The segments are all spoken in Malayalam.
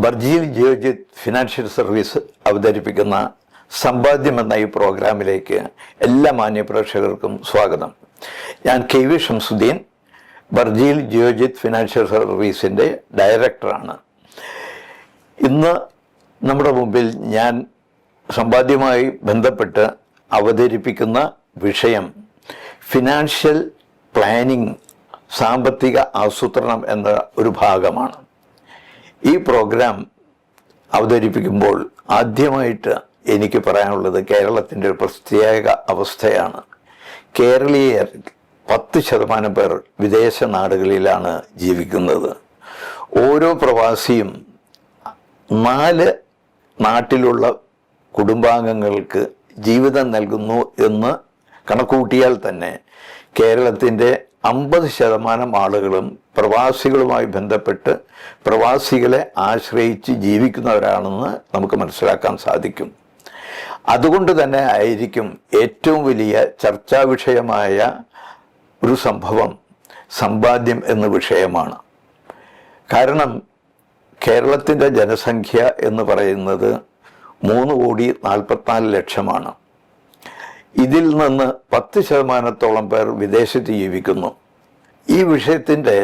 ബർജീൽ ജിയോജിത് ഫിനാൻഷ്യൽ സർവീസ് അവതരിപ്പിക്കുന്ന സമ്പാദ്യം എന്ന ഈ പ്രോഗ്രാമിലേക്ക് എല്ലാ മാന്യപ്രേക്ഷകർക്കും സ്വാഗതം. ഞാൻ KV ഷംസുദ്ദീൻ, ബർജീൽ ജിയോജിത് ഫിനാൻഷ്യൽ സർവീസിൻ്റെ ഡയറക്ടറാണ്. ഇന്ന് നമ്മുടെ മുമ്പിൽ ഞാൻ സമ്പാദ്യവുമായി ബന്ധപ്പെട്ട് അവതരിപ്പിക്കുന്ന വിഷയം ഫിനാൻഷ്യൽ പ്ലാനിംഗ്, സാമ്പത്തിക ആസൂത്രണം എന്ന ഒരു ഭാഗമാണ്. ഈ പ്രോഗ്രാം അവതരിപ്പിക്കുമ്പോൾ ആദ്യമായിട്ട് എനിക്ക് പറയാനുള്ളത് കേരളത്തിൻ്റെ ഒരു പ്രത്യേക അവസ്ഥയാണ്. കേരളീയർ 10% പേർ വിദേശ നാടുകളിലാണ് ജീവിക്കുന്നത്. ഓരോ പ്രവാസിയും 4 നാട്ടിലുള്ള കുടുംബാംഗങ്ങൾക്ക് ജീവിതം നൽകുന്നു എന്ന് കണക്കുകൂട്ടിയാൽ തന്നെ കേരളത്തിൻ്റെ 50% ആളുകളും പ്രവാസികളുമായി ബന്ധപ്പെട്ട് പ്രവാസികളെ ആശ്രയിച്ച് ജീവിക്കുന്നവരാണെന്ന് നമുക്ക് മനസ്സിലാക്കാൻ സാധിക്കും. അതുകൊണ്ട് തന്നെ ആയിരിക്കും ഏറ്റവും വലിയ ചർച്ചാ വിഷയമായ ഒരു സംഭവം സമ്പാദ്യം എന്ന വിഷയമാണ്. കാരണം കേരളത്തിൻ്റെ ജനസംഖ്യ എന്ന് പറയുന്നത് 3,44,00,000. ഇതിൽ നിന്ന് 10%-ഓളം പേർ വിദേശത്ത് ജീവിക്കുന്നു. ഈ വിഷയത്തിൻ്റെ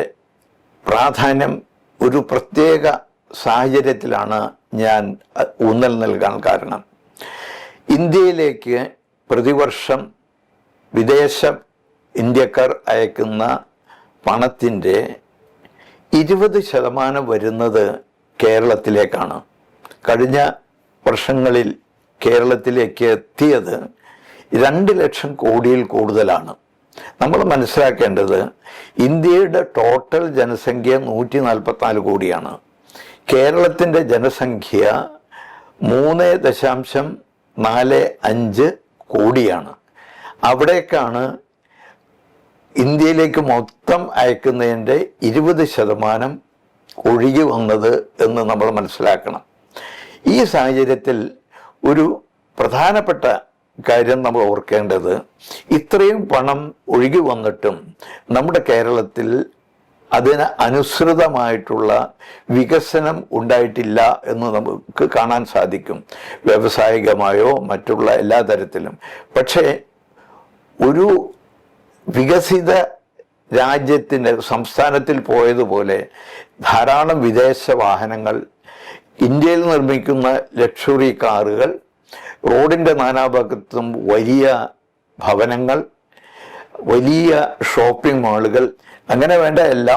പ്രാധാന്യം ഒരു പ്രത്യേക സാഹചര്യത്തിലാണ് ഞാൻ ഊന്നൽ നൽകാൻ കാരണം. ഇന്ത്യയിലേക്ക് പ്രതിവർഷം വിദേശ ഇന്ത്യക്കാർ അയക്കുന്ന പണത്തിൻ്റെ 20% വരുന്നത് കേരളത്തിലേക്കാണ്. കഴിഞ്ഞ വർഷങ്ങളിൽ കേരളത്തിലേക്ക് എത്തിയത് 2 ലക്ഷം കോടിയിൽ കൂടുതലാണ്. നമ്മൾ മനസ്സിലാക്കേണ്ടത് ഇന്ത്യയുടെ ടോട്ടൽ ജനസംഖ്യ 144 കോടിയാണ്. കേരളത്തിൻ്റെ ജനസംഖ്യ 3.45 കോടിയാണ്. അവിടേക്കാണ് ഇന്ത്യയിലേക്ക് മൊത്തം അയക്കുന്നതിൻ്റെ 20% ഒഴുകി വന്നത് എന്ന് നമ്മൾ മനസ്സിലാക്കണം. ഈ സാഹചര്യത്തിൽ ഒരു പ്രധാനപ്പെട്ട കാര്യം നമ്മൾ ഓർക്കേണ്ടത്, ഇത്രയും പണം ഒഴുകി വന്നിട്ടും നമ്മുടെ കേരളത്തിൽ അതിന് അനുസൃതമായിട്ടുള്ള വികസനം ഉണ്ടായിട്ടില്ല എന്ന് നമുക്ക് കാണാൻ സാധിക്കും, വ്യാവസായികമായോ മറ്റുള്ള എല്ലാ തരത്തിലും. പക്ഷേ ഒരു വികസിത രാജ്യത്തിൻ്റെ സംസ്ഥാനത്തിൽ പോയതുപോലെ ധാരാളം വിദേശ വാഹനങ്ങൾ, ഇന്ത്യയിൽ നിർമ്മിക്കുന്ന ലക്ഷറി കാറുകൾ, റോഡിൻ്റെ നാനാഭാഗത്തും വലിയ ഭവനങ്ങൾ, വലിയ ഷോപ്പിംഗ് മാളുകൾ, അങ്ങനെ വേണ്ട എല്ലാ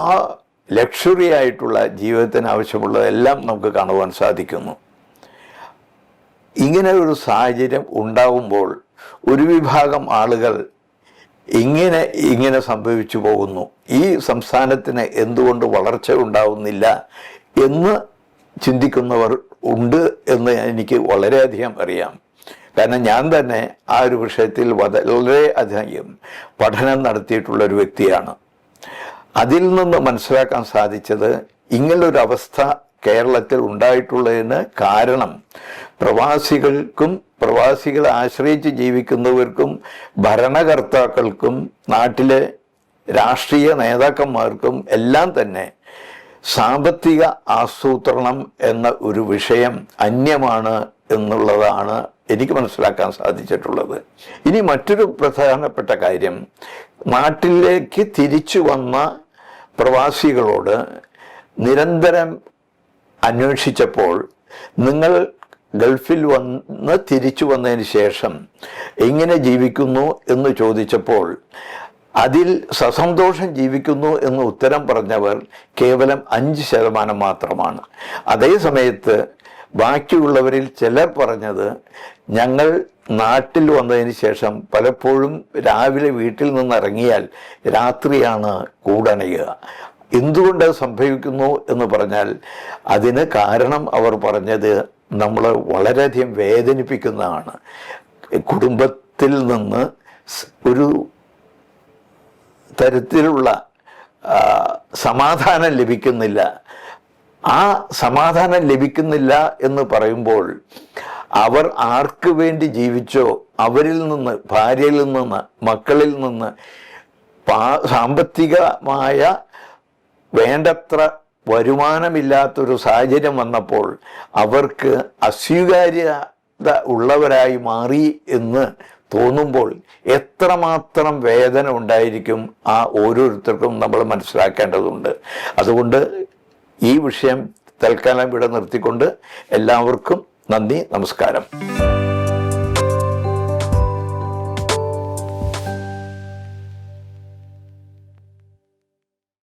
ലക്ഷറി ആയിട്ടുള്ള ജീവിതത്തിന് ആവശ്യമുള്ളതെല്ലാം നമുക്ക് കാണുവാൻ സാധിക്കുന്നു. ഇങ്ങനെ ഒരു സാഹചര്യം ഉണ്ടാകുമ്പോൾ ഒരു വിഭാഗം ആളുകൾ ഇങ്ങനെ സംഭവിച്ചു പോകുന്നു, ഈ സംസ്ഥാനത്തിന് എന്തുകൊണ്ട് വളർച്ച ഉണ്ടാവുന്നില്ല എന്ന് ചിന്തിക്കുന്നവർ ഉണ്ട് എന്ന് എനിക്ക് വളരെയധികം അറിയാം. കാരണം ഞാൻ തന്നെ ആ ഒരു വിഷയത്തിൽ വളരെയധികം പഠനം നടത്തിയിട്ടുള്ള ഒരു വ്യക്തിയാണ്. അതിൽ നിന്ന് മനസ്സിലാക്കാൻ സാധിച്ചത്, ഇങ്ങനൊരവസ്ഥ കേരളത്തിൽ ഉണ്ടായിട്ടുള്ളതിന് കാരണം പ്രവാസികൾക്കും പ്രവാസികളെ ആശ്രയിച്ച് ജീവിക്കുന്നവർക്കും ഭരണകർത്താക്കൾക്കും നാട്ടിലെ രാഷ്ട്രീയ നേതാക്കന്മാർക്കും എല്ലാം തന്നെ സാമ്പത്തിക ആസൂത്രണം എന്ന ഒരു വിഷയം അന്യമാണ് എന്നുള്ളതാണ് എനിക്ക് മനസ്സിലാക്കാൻ സാധിച്ചിട്ടുള്ളത്. ഇനി മറ്റൊരു പ്രധാനപ്പെട്ട കാര്യം, നാട്ടിലേക്ക് തിരിച്ചു വന്ന പ്രവാസികളോട് നിരന്തരം അന്വേഷിച്ചപ്പോൾ, നിങ്ങൾ ഗൾഫിൽ വന്ന് തിരിച്ചു വന്നതിന് ശേഷം എങ്ങനെ ജീവിക്കുന്നു എന്ന് ചോദിച്ചപ്പോൾ അതിൽ സസന്തോഷം ജീവിക്കുന്നു എന്ന് ഉത്തരം പറഞ്ഞവർ കേവലം 5% മാത്രമാണ്. അതേ സമയത്ത് ബാക്കിയുള്ളവരിൽ ചിലർ പറഞ്ഞത്, ഞങ്ങൾ നാട്ടിൽ വന്നതിന് ശേഷം പലപ്പോഴും രാവിലെ വീട്ടിൽ നിന്ന് ഇറങ്ങിയാൽ രാത്രിയാണ് കൂടണയുക. എന്തുകൊണ്ട് സംഭവിക്കുന്നു എന്ന് പറഞ്ഞാൽ അതിന് കാരണം അവർ പറഞ്ഞത് നമ്മൾ വളരെയധികം വേദനിപ്പിക്കുന്നതാണ്. കുടുംബത്തിൽ നിന്ന് ഒരു തരത്തിലുള്ള സമാധാനം ലഭിക്കുന്നില്ല. ആ സമാധാനം ലഭിക്കുന്നില്ല എന്ന് പറയുമ്പോൾ അവർ ആർക്ക് വേണ്ടി ജീവിച്ചോ അവരിൽ നിന്ന്, ഭാര്യയിൽ നിന്ന്, മക്കളിൽ നിന്ന് സാമ്പത്തികമായ വേണ്ടത്ര വരുമാനമില്ലാത്തൊരു സാഹചര്യം വന്നപ്പോൾ അവർക്ക് അസ്വീകാര്യത ഉള്ളവരായി മാറി എന്ന് തോന്നുമ്പോൾ എത്രമാത്രം വേദന ഉണ്ടായിരിക്കും ആ ഓരോരുത്തർക്കും നമ്മൾ മനസ്സിലാക്കേണ്ടതുണ്ട്. അതുകൊണ്ട് ഈ വിഷയം തൽക്കാലം ഇവിടെ നിർത്തിക്കൊണ്ട് എല്ലാവർക്കും നന്ദി, നമസ്കാരം.